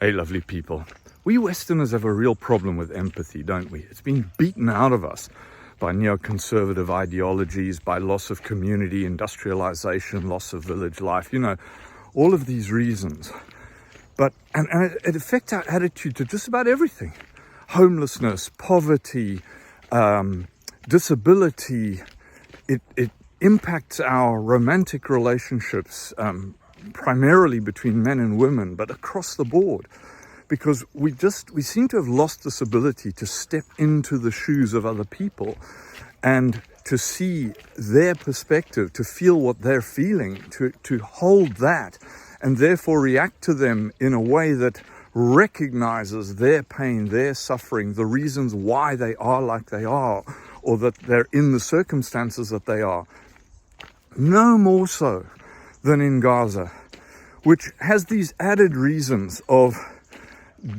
Hey, lovely people. We Westerners have a real problem with empathy, don't we? It's been beaten out of us by neoconservative ideologies, by loss of community, industrialization, loss of village life, all of these reasons. And it affects our attitude to just about everything. Homelessness, poverty, disability. It impacts our romantic relationships, primarily between men and women, but across the board, because we seem to have lost this ability to step into the shoes of other people and to see their perspective, to feel what they're feeling, to hold that, and therefore react to them in a way that recognizes their pain, their suffering, the reasons why they are like they are, or that they're in the circumstances that they are. No more so than in Gaza, which has these added reasons of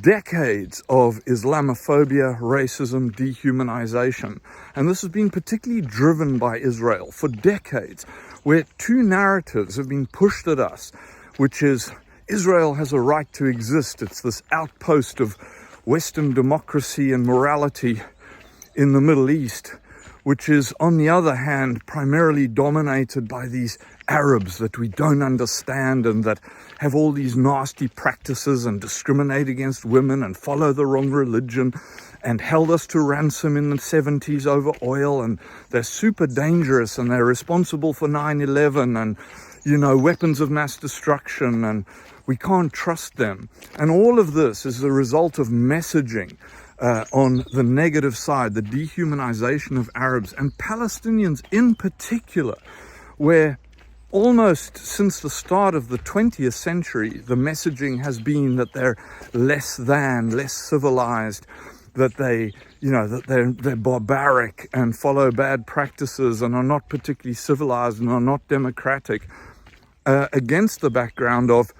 decades of Islamophobia, racism, dehumanization. And this has been particularly driven by Israel for decades, where two narratives have been pushed at us, which is Israel has a right to exist. It's this outpost of Western democracy and morality in the Middle East, which is, on the other hand, primarily dominated by these Arabs that we don't understand and that have all these nasty practices and discriminate against women and follow the wrong religion and held us to ransom in the 70s over oil, and they're super dangerous and they're responsible for 9/11 and, weapons of mass destruction, and we can't trust them. And all of this is the result of messaging on the negative side, the dehumanization of Arabs and Palestinians in particular, where almost since the start of the 20th century, the messaging has been that they're less civilized, that they're barbaric and follow bad practices and are not particularly civilized and are not democratic, against the background of,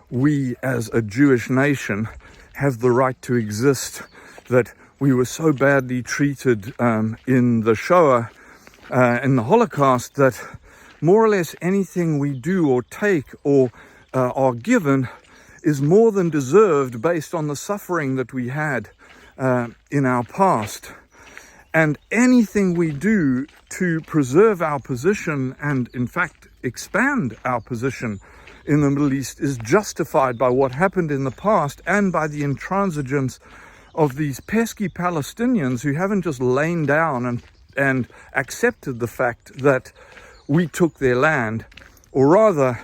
we as a Jewish nation have the right to exist, that we were so badly treated in the Shoah, in the Holocaust, that more or less anything we do or take or are given is more than deserved based on the suffering that we had in our past. And anything we do to preserve our position and, in fact, expand our position in the Middle East is justified by what happened in the past and by the intransigence of these pesky Palestinians who haven't just lain down and accepted the fact that we took their land, or rather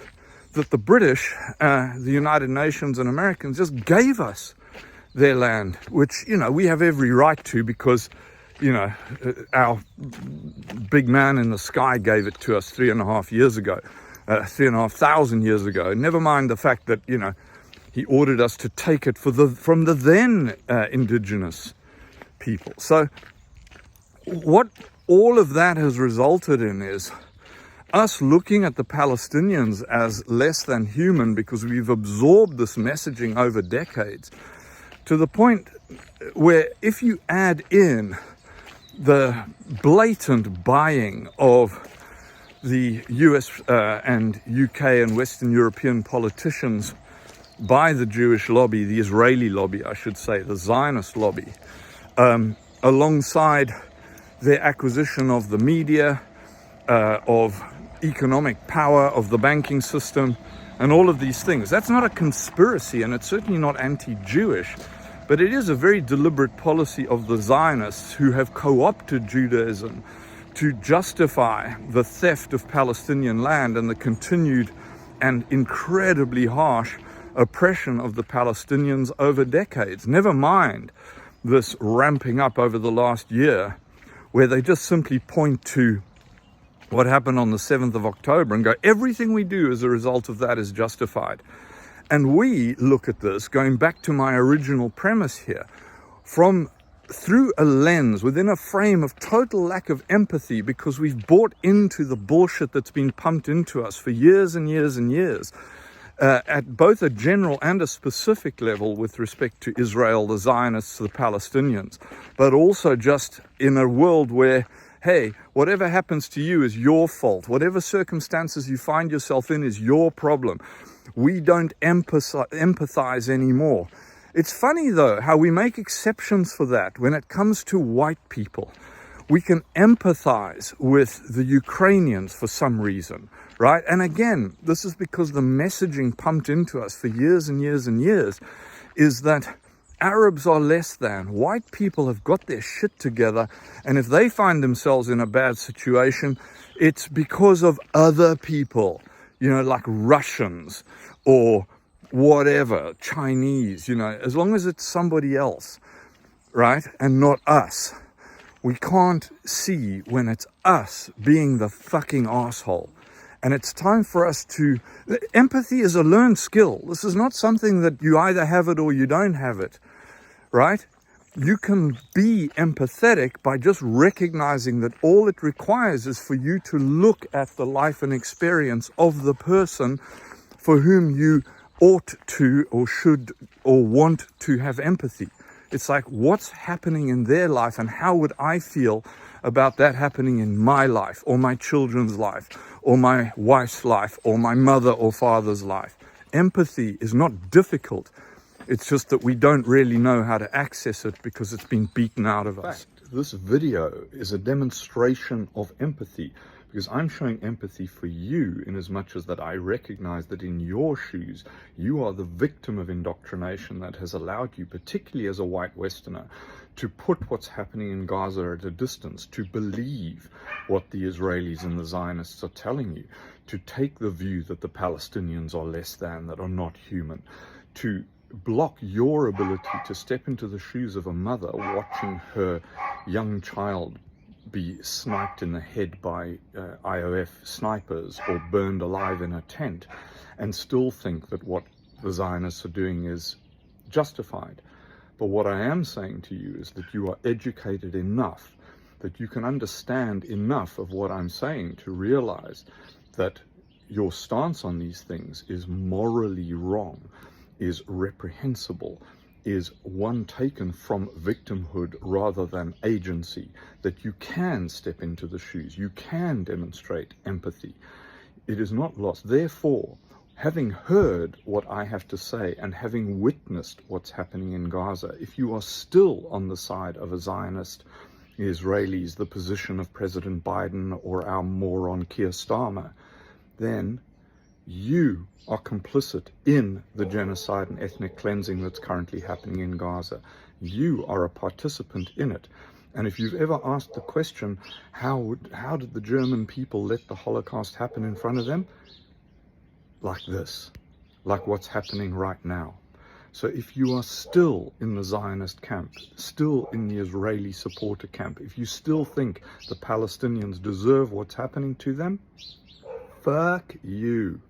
that the British, the United Nations and Americans just gave us their land, which, we have every right to because, our big man in the sky gave it to us 3,500 years ago. 3,500 years ago. Never mind the fact that, he ordered us to take it from the then indigenous people. So what all of that has resulted in is us looking at the Palestinians as less than human because we've absorbed this messaging over decades, to the point where if you add in the blatant buying of the US and UK and Western European politicians by the Jewish lobby, the Israeli lobby, I should say, the Zionist lobby, alongside their acquisition of the media, of economic power, of the banking system, and all of these things. That's not a conspiracy, and it's certainly not anti-Jewish, but it is a very deliberate policy of the Zionists who have co-opted Judaism to justify the theft of Palestinian land and the continued and incredibly harsh oppression of the Palestinians over decades. Never mind this ramping up over the last year, where they just simply point to what happened on the 7th of October and go, everything we do as a result of that is justified. And we look at this, going back to my original premise here, through a lens, within a frame of total lack of empathy, because we've bought into the bullshit that's been pumped into us for years and years and years, at both a general and a specific level with respect to Israel, the Zionists, the Palestinians, but also just in a world where, hey, whatever happens to you is your fault. Whatever circumstances you find yourself in is your problem. We don't empathize anymore. It's funny though how we make exceptions for that when it comes to white people. We can empathize with the Ukrainians for some reason, right? And again, this is because the messaging pumped into us for years and years and years is that Arabs are less than. White people have got their shit together, and if they find themselves in a bad situation, it's because of other people, you know, like Russians or whatever, Chinese, you know, as long as it's somebody else, right? And not us. We can't see when it's us being the fucking asshole. And it's time for us to... Empathy is a learned skill. This is not something that you either have it or you don't have it, right? You can be empathetic by just recognizing that all it requires is for you to look at the life and experience of the person for whom you ought to or should or want to have empathy. It's like, what's happening in their life and how would I feel about that happening in my life or my children's life or my wife's life or my mother or father's life? Empathy is not difficult. It's just that we don't really know how to access it because it's been beaten out of us. This video is a demonstration of empathy because I'm showing empathy for you in as much as that I recognize that in your shoes, you are the victim of indoctrination that has allowed you, particularly as a white Westerner, to put what's happening in Gaza at a distance, to believe what the Israelis and the Zionists are telling you, to take the view that the Palestinians are less than, that are not human, to block your ability to step into the shoes of a mother watching her young child be sniped in the head by IOF snipers or burned alive in a tent and still think that what the Zionists are doing is justified. But what I am saying to you is that you are educated enough that you can understand enough of what I'm saying to realize that your stance on these things is morally wrong, is reprehensible, is one taken from victimhood rather than agency, that you can step into the shoes, you can demonstrate empathy. It is not lost. Therefore, having heard what I have to say and having witnessed what's happening in Gaza, if you are still on the side of a Zionist, the Israelis, the position of President Biden or our moron Keir Starmer, then you are complicit in the genocide and ethnic cleansing that's currently happening in Gaza. You are a participant in it. And if you've ever asked the question, how did the German people let the Holocaust happen in front of them? Like this, like what's happening right now. So if you are still in the Zionist camp, still in the Israeli supporter camp, if you still think the Palestinians deserve what's happening to them, fuck you.